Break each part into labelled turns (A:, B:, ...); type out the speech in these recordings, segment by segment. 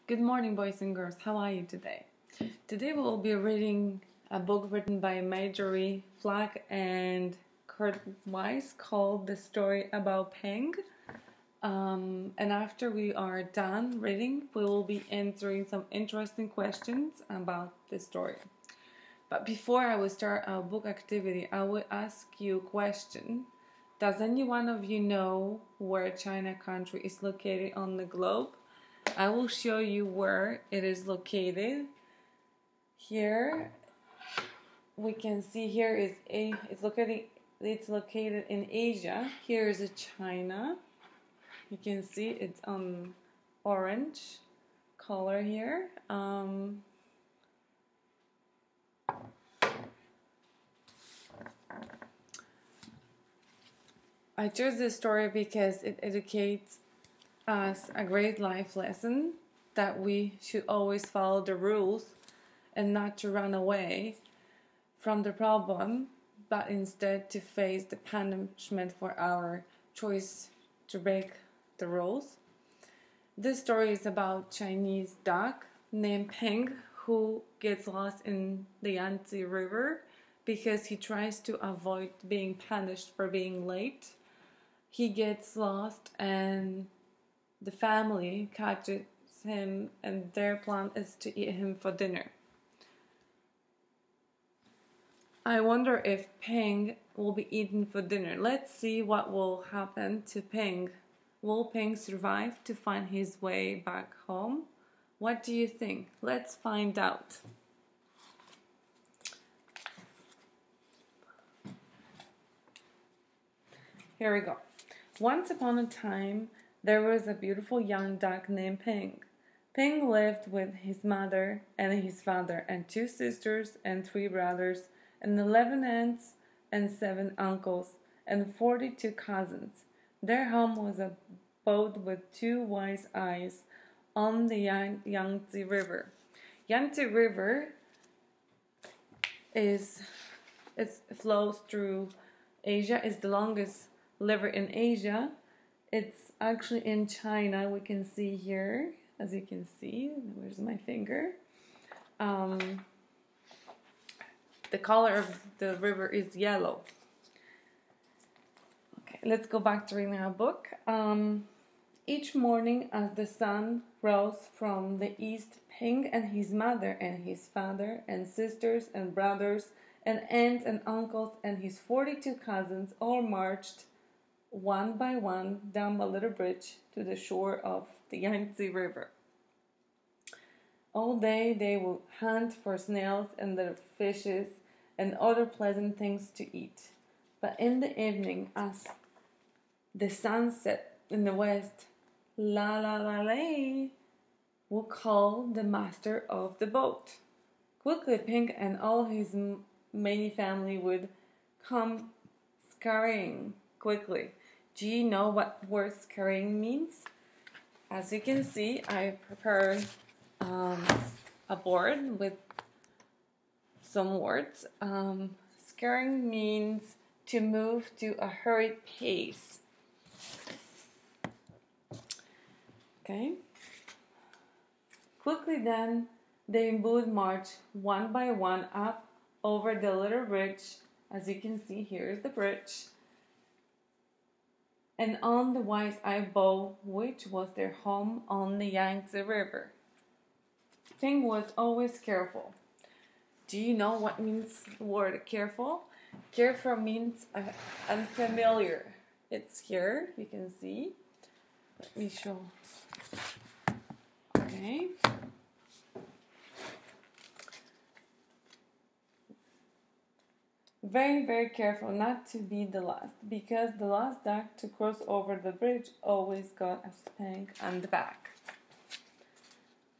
A: Good morning, boys and girls. How are you today? Today we will be reading a book written by Marjorie Flack and Kurt Weiss called The Story About Peng. And after we are done reading, we will be answering some interesting questions about the story. But before I will start our book activity, I will ask you a question. Does any one of you know where China country is located on the globe? I will show you where it is located. Here we can see here is it's located in Asia. Here is a China. You can see it's orange color here. I chose this story because it educates us a great life lesson that we should always follow the rules and not to run away from the problem, but instead to face the punishment for our choice to break the rules. This story is about Chinese duck named Peng who gets lost in the Yangtze River because he tries to avoid being punished for being late. He gets lost and the family catches him and their plan is to eat him for dinner. I wonder if Peng will be eaten for dinner. Let's see what will happen to Peng. Will Peng survive to find his way back home? What do you think? Let's find out. Here we go. Once upon a time, there was a beautiful young duck named Peng. Peng lived with his mother and his father and 2 sisters and 3 brothers and 11 aunts and 7 uncles and 42 cousins. Their home was a boat with 2 wise eyes on the Yangtze River. Yangtze River it flows through Asia. It's the longest river in Asia. It's actually in China. We can see here, as you can see, where's my finger? The color of the river is yellow. Okay, let's go back to reading our book. Each morning as the sun rose from the east, Peng and his mother and his father and sisters and brothers and aunts and uncles and his 42 cousins all marched one by one down a little bridge to the shore of the Yangtze River. All day they would hunt for snails and little fishes and other pleasant things to eat. But in the evening, as the sun set in the west, la la la la would call the master of the boat. Quickly, Peng and all his many family would come scurrying quickly. Do you know what word scurrying means? As you can see, I prepared a board with some words. Scurrying means to move to a hurried pace. Okay. Quickly then, they would march one by one up over the little bridge. As you can see, here is the bridge. And on the Wise Eye Bow, which was their home on the Yangtze River. Peng was always careful. Do you know what means the word careful? Careful means unfamiliar. It's here, you can see. Let me show. Okay. Very, very careful not to be the last, because the last duck to cross over the bridge always got a spank on the back.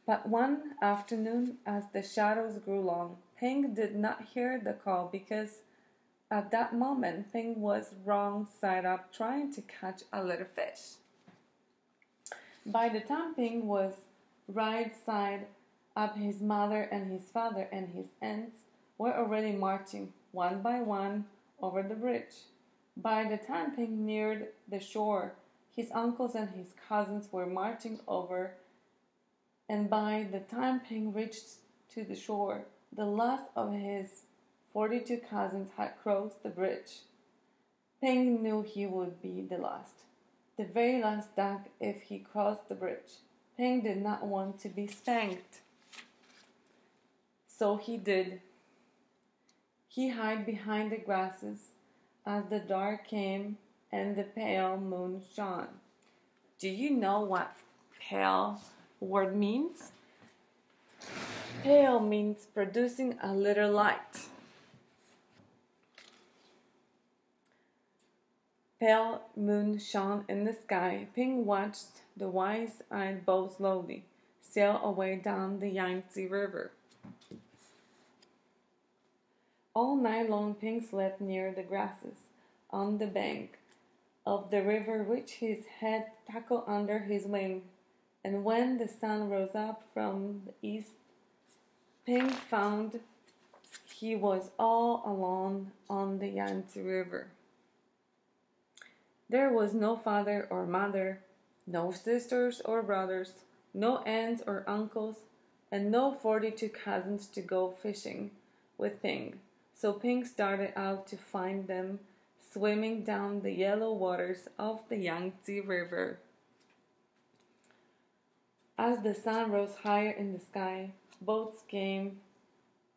A: But one afternoon, as the shadows grew long, Peng did not hear the call because at that moment Peng was wrong side up trying to catch a little fish. By the time Peng was right side up, his mother and his father and his aunts were already marching one by one over the bridge. By the time Peng neared the shore, his uncles and his cousins were marching over and by the time Ping reached to the shore, the last of his 42 cousins had crossed the bridge. Ping knew he would be the last, the very last duck if he crossed the bridge. Ping did not want to be spanked. So he did. He hid behind the grasses as the dark came and the pale moon shone. Do you know what pale word means? Pale means producing a little light. Pale moon shone in the sky. Ping watched the wise-eyed boat slowly sail away down the Yangtze River. All night long Ping slept near the grasses on the bank of the river with his head tucked under his wing, and when the sun rose up from the east, Ping found he was all alone on the Yangtze River. There was no father or mother, no sisters or brothers, no aunts or uncles, and no 42 cousins to go fishing with Ping. So Ping started out to find them swimming down the yellow waters of the Yangtze River. As the sun rose higher in the sky, boats came,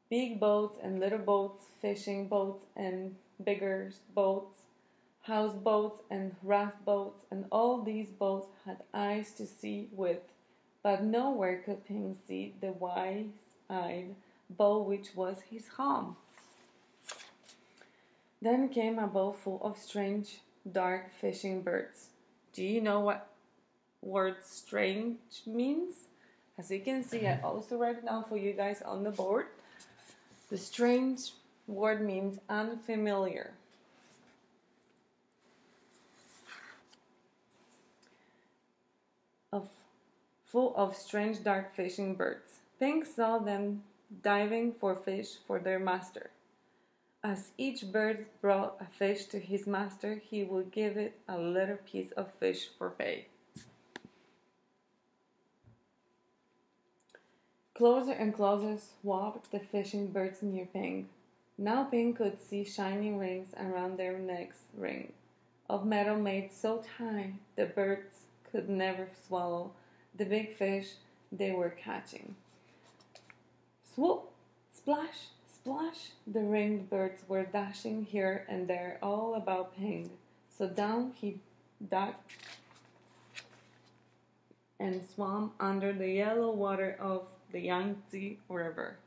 A: big boats and little boats, fishing boats and bigger boats, houseboats and raft boats, and all these boats had eyes to see with, but nowhere could Ping see the wise-eyed boat which was his home. Then came a boat full of strange, dark fishing birds. Do you know what word strange means? As you can see, I also write it down for you guys on the board. The strange word means unfamiliar. Full of strange dark fishing birds. Ping saw them diving for fish for their master. As each bird brought a fish to his master, he would give it a little piece of fish for pay. Closer and closer swabbed the fishing birds near Ping. Now Ping could see shining rings around their necks, ring of metal made so tight the birds could never swallow the big fish they were catching. Swoop, splash, splash, the ringed birds were dashing here and there all about Ping. So down he ducked and swam under the yellow water of the Yangtze River.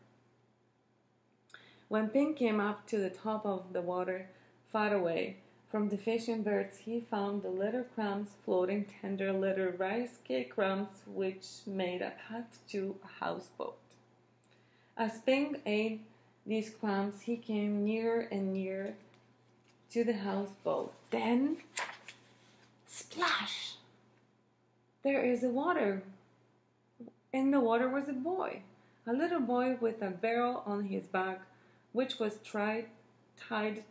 A: When Ping came up to the top of the water, far away from the fishing birds, he found the little crumbs floating, tender little rice cake crumbs which made a path to a houseboat. As Ping ate these crumbs, he came nearer and nearer to the houseboat. Then, splash! There is the water. In the water was a boy, a little boy with a barrel on his back, which was tied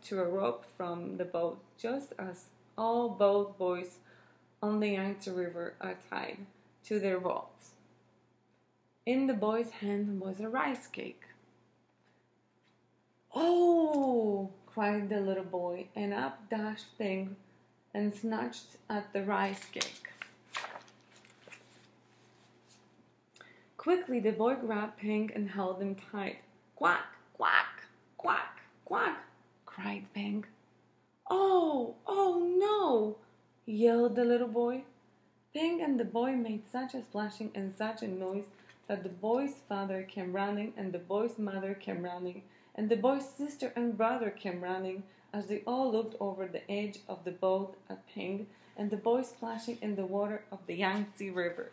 A: to a rope from the boat, just as all boat boys on the Yangtze River are tied to their boats. In the boy's hand was a rice cake. "Oh!" cried the little boy, and up dashed Ping and snatched at the rice cake. Quickly the boy grabbed Ping and held him tight. "Quack, quack, quack, quack!" cried Ping. "Oh, oh no!" yelled the little boy. Ping and the boy made such a splashing and such a noise that the boy's father came running, and the boy's mother came running, and the boy's sister and brother came running, as they all looked over the edge of the boat at Ping and the boy splashing in the water of the Yangtze River.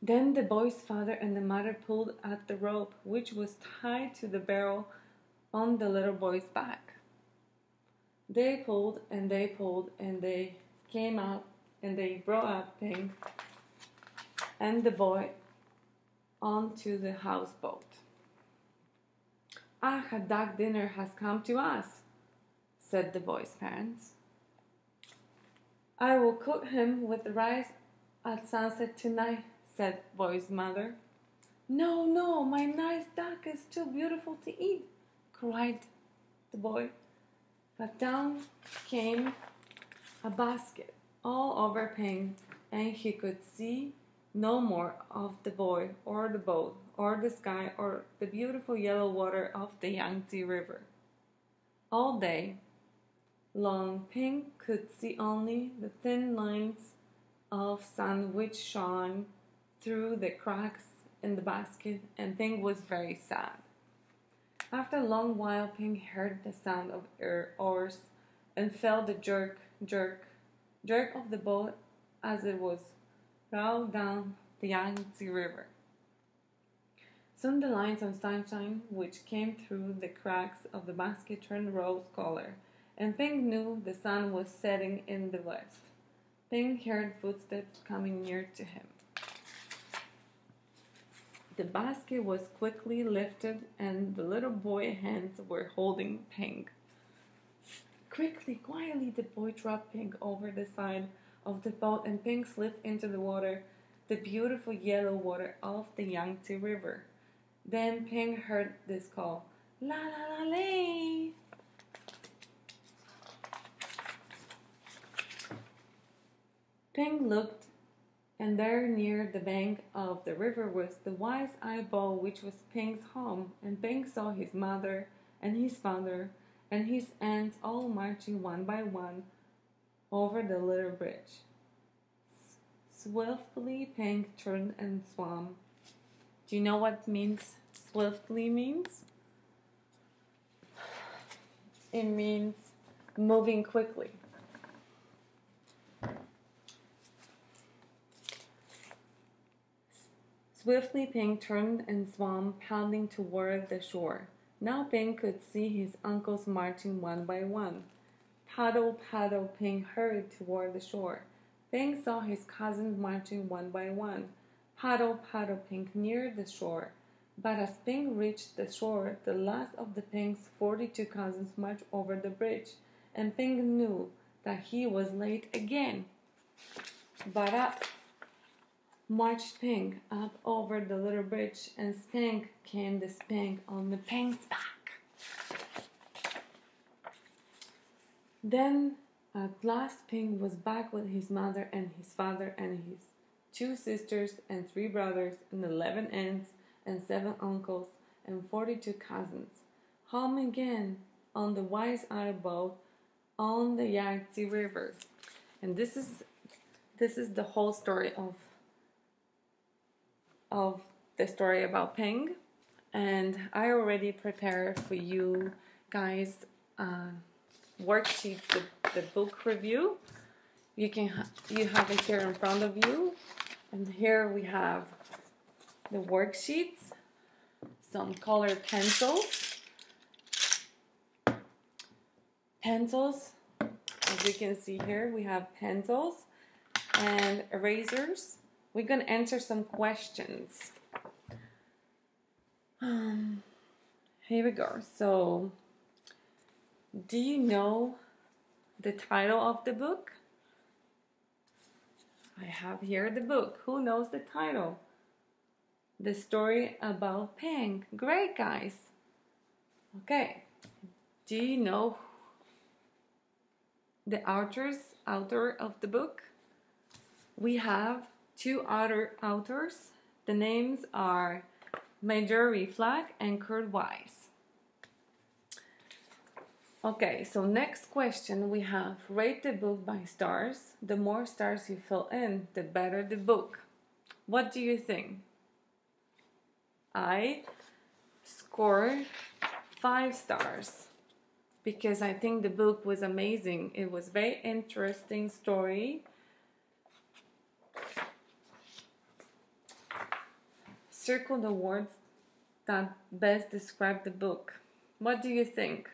A: Then the boy's father and the mother pulled at the rope, which was tied to the barrel on the little boy's back. They pulled and they pulled, and they came out and they brought up Ping and the boy onto the houseboat. "Ah, a duck dinner has come to us," said the boy's parents. "I will cook him with rice at sunset tonight," said boy's mother. No, no, my nice duck is too beautiful to eat, cried the boy. But down came a basket all over Peng, and he could see no more of the boy or the boat or the sky or the beautiful yellow water of the Yangtze River. All day long, Peng could see only the thin lines of sun which shone through the cracks in the basket, and Peng was very sad. After a long while, Peng heard the sound of oars and felt the jerk of the boat as it was rowed down the Yangtze River. Soon the lines of sunshine which came through the cracks of the basket turned rose color, and Peng knew the sun was setting in the west. Peng heard footsteps coming near to him. The basket was quickly lifted, and the little boy's hands were holding Peng. Quickly, quietly, the boy dropped Peng over the side of the boat, and Peng slipped into the water, the beautiful yellow water of the Yangtze River. Then Peng heard this call, la la la lay. Peng looked, and there near the bank of the river was the wise eyeball which was Peng's home, and Peng saw his mother and his father and his aunts all marching one by one over the little bridge. Swiftly Peng turned and swam. Do you know what swiftly means? It means moving quickly. Swiftly Peng turned and swam, paddling toward the shore. Now Peng could see his uncles marching one by one. Paddle, paddle, Peng hurried toward the shore. Peng saw his cousins marching one by one. Paddle, paddle, Peng neared the shore. But as Peng reached the shore, the last of the Peng's 42 cousins marched over the bridge, and Peng knew that he was late again. But up marched Peng up over the little bridge, and spank came the spank on the Peng's back. Then at last Peng was back with his mother and his father and his 2 sisters and 3 brothers and 11 aunts and 7 uncles and 42 cousins, home again on the Wise Eye boat on the Yangtze River. And this is the whole story of the story about Peng, and I already prepared for you guys worksheets, the book review. You have it here in front of you, and here we have the worksheets, some colored pencils, as you can see here we have pencils and erasers. We're going to answer some questions. Here we go. So, do you know the title of the book? I have here the book. Who knows the title? The Story About Peng. Great, guys. Okay. Do you know the author of the book? We have 2 other authors. The names are Marjorie Flack and Kurt Wise. Okay, so next question we have, rate the book by stars. The more stars you fill in, the better the book. What do you think? I scored 5 stars because I think the book was amazing. It was a very interesting story. Circle the words that best describe the book. What do you think?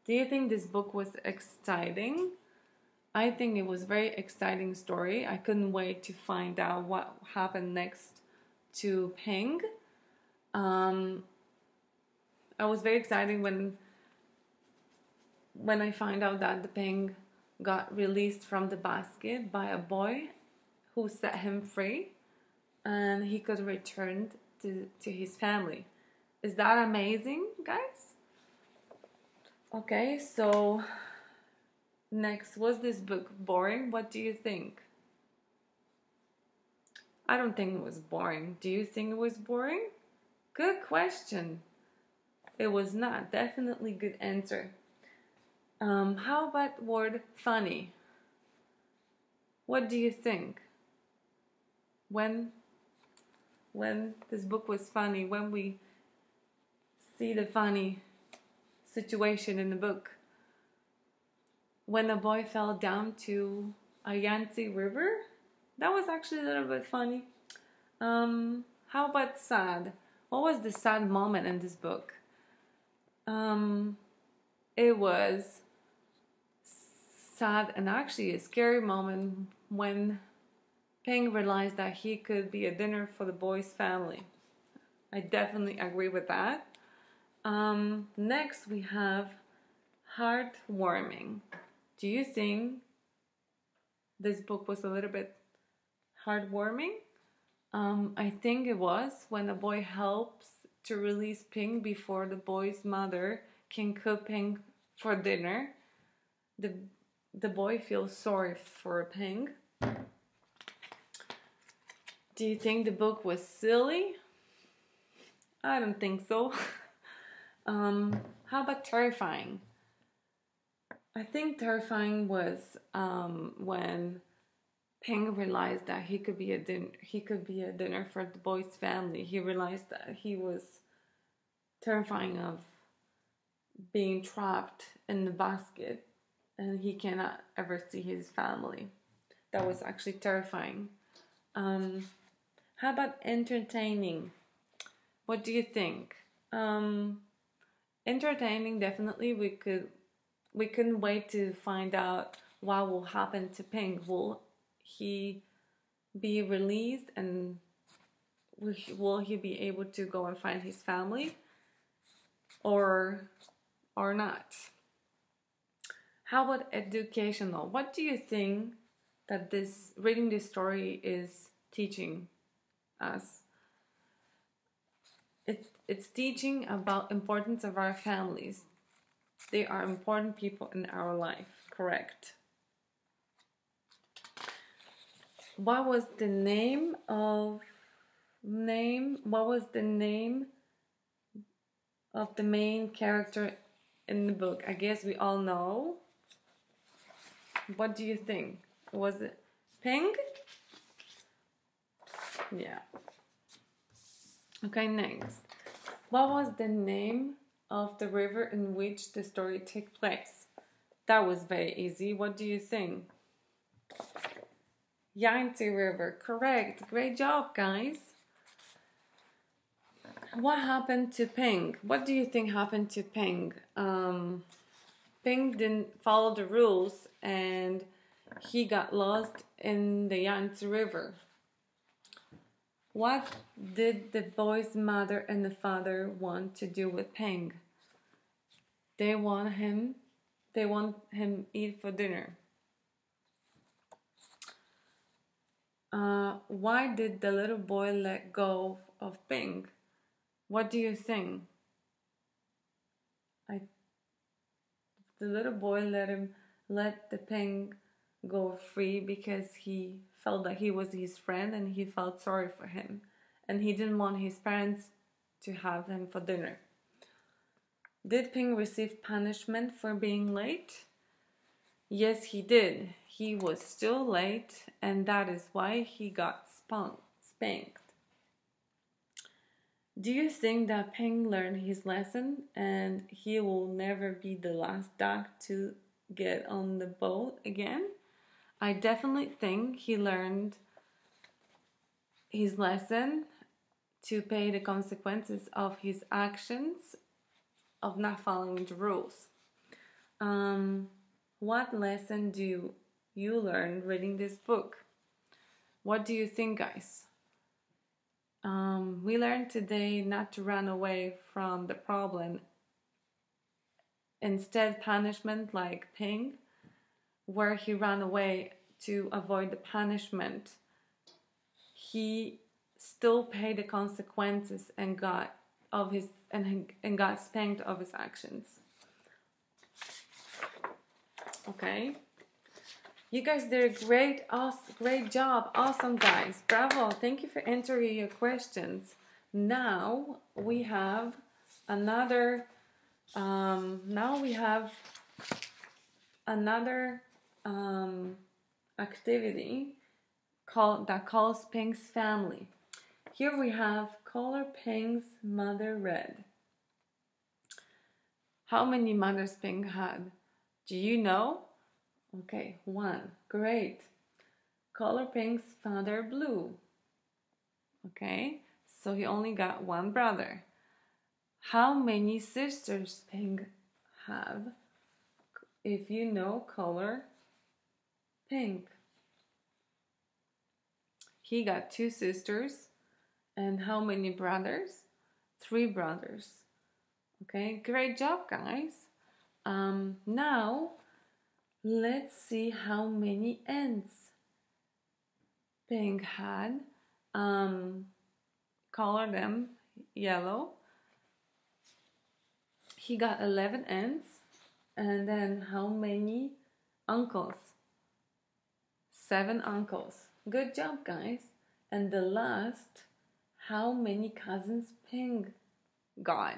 A: Do you think this book was exciting? I think it was a very exciting story. I couldn't wait to find out what happened next to Peng. I was very excited when I found out that the Peng got released from the basket by a boy who set him free. and he could return to his family. Is that amazing, guys? Okay, so next, was this book boring? What do you think? I don't think it was boring. Do you think it was boring? Good question. It was not. Definitely good answer. How about word funny? What do you think? When this book was funny, when we see the funny situation in the book, when a boy fell down to a Yangtze River, that was actually a little bit funny. How about sad? What was the sad moment in this book? It was sad and actually a scary moment when Ping realized that he could be a dinner for the boy's family. I definitely agree with that. Next we have heartwarming. Do you think this book was a little bit heartwarming? I think it was when the boy helps to release Ping before the boy's mother can cook Ping for dinner. The boy feels sorry for Ping. Do you think the book was silly? I don't think so. How about terrifying? I think terrifying was when Ping realized that he could be a dinner for the boy's family. He realized that he was terrifying of being trapped in the basket and he cannot ever see his family. That was actually terrifying. How about entertaining? What do you think? Entertaining, definitely. We couldn't wait to find out what will happen to Ping. Will he be released, and will he be able to go and find his family, or not? How about educational? What do you think that reading this story is teaching us? It's teaching about importance of our families. They are important people in our life, correct? What was the name of the main character in the book? I guess we all know. What do you think? Was it Ping? Yeah. Okay, next. What was the name of the river in which the story takes place? That was very easy. What do you think? Yangtze River. Correct. Great job, guys. What happened to Ping? What do you think happened to Ping? Ping didn't follow the rules and he got lost in the Yangtze River. What did the boy's mother and the father want to do with Ping? They want him eat for dinner. Why did the little boy let go of Ping? What do you think? The little boy let the Ping go free because he felt that he was his friend and he felt sorry for him, and he didn't want his parents to have him for dinner. Did Ping receive punishment for being late? Yes, he did. He was still late, and that is why he got spanked. Do you think that Ping learned his lesson and he will never be the last duck to get on the boat again? I definitely think he learned his lesson to pay the consequences of his actions of not following the rules. What lesson do you learn reading this book? What do you think, guys? We learned today not to run away from the problem. Instead, punishment like Ping, where he ran away to avoid the punishment, he still pay the consequences and got spanked of his actions. Okay, you guys did a great job, awesome guys, bravo! Thank you for answering your questions. Now we have another. Activity that calls Pink's family. Here we have color Pink's mother red. How many mothers Pink had? Do you know? Okay, 1. Great. Color Pink's father blue. Okay, so he only got 1 brother. How many sisters Pink have? If you know color Pink. He got 2 sisters. And how many brothers? 3 brothers. Okay, great job, guys. Now, let's see how many ants Pink had. Color them yellow. He got 11 ants. And then how many uncles? 7 uncles. Good job, guys. And the last, how many cousins Pink got?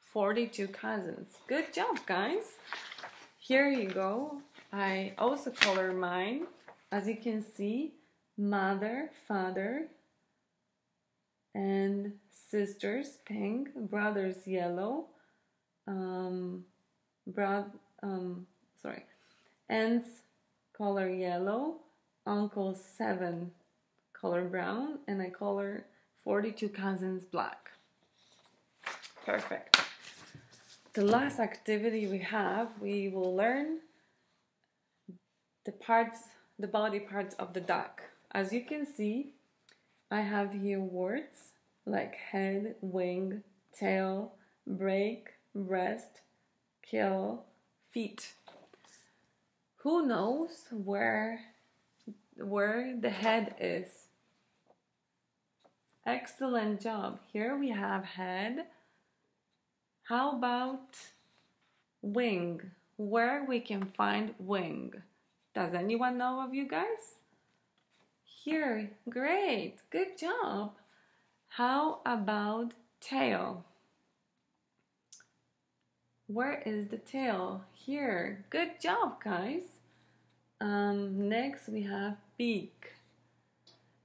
A: 42 cousins. Good job, guys. Here you go. I also color mine. As you can see, mother, father, and sisters pink, brothers yellow, aunts color yellow, uncles 7 color brown, and I color 42 cousins black. Perfect. The last activity we will learn the body parts of the duck. As you can see, I have here words like head, wing, tail, break, breast, kill, feet. Who knows where the head is? Excellent job. Here we have head. How about wing? Where we can find wing? Does anyone know of you guys? Here, great, good job. How about tail? Where is the tail? Here, good job, guys. Next we have beak.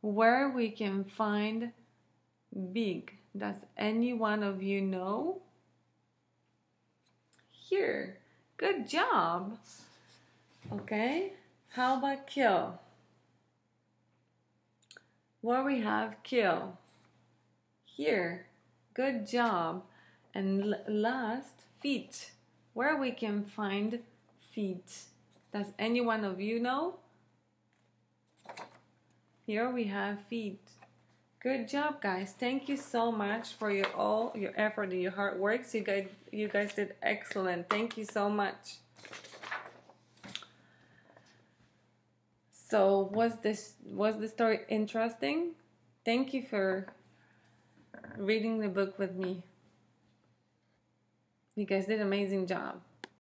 A: Where we can find beak? Does any one of you know? Here, good job. Okay, how about kill? Where we have kill? Here, good job. And last, feet. Where we can find feet? Does any one of you know? Here we have feet. Good job, guys. Thank you so much for all your effort and your hard work. You guys did excellent. Thank you so much. So was the story interesting? Thank you for reading the book with me. You guys did an amazing job.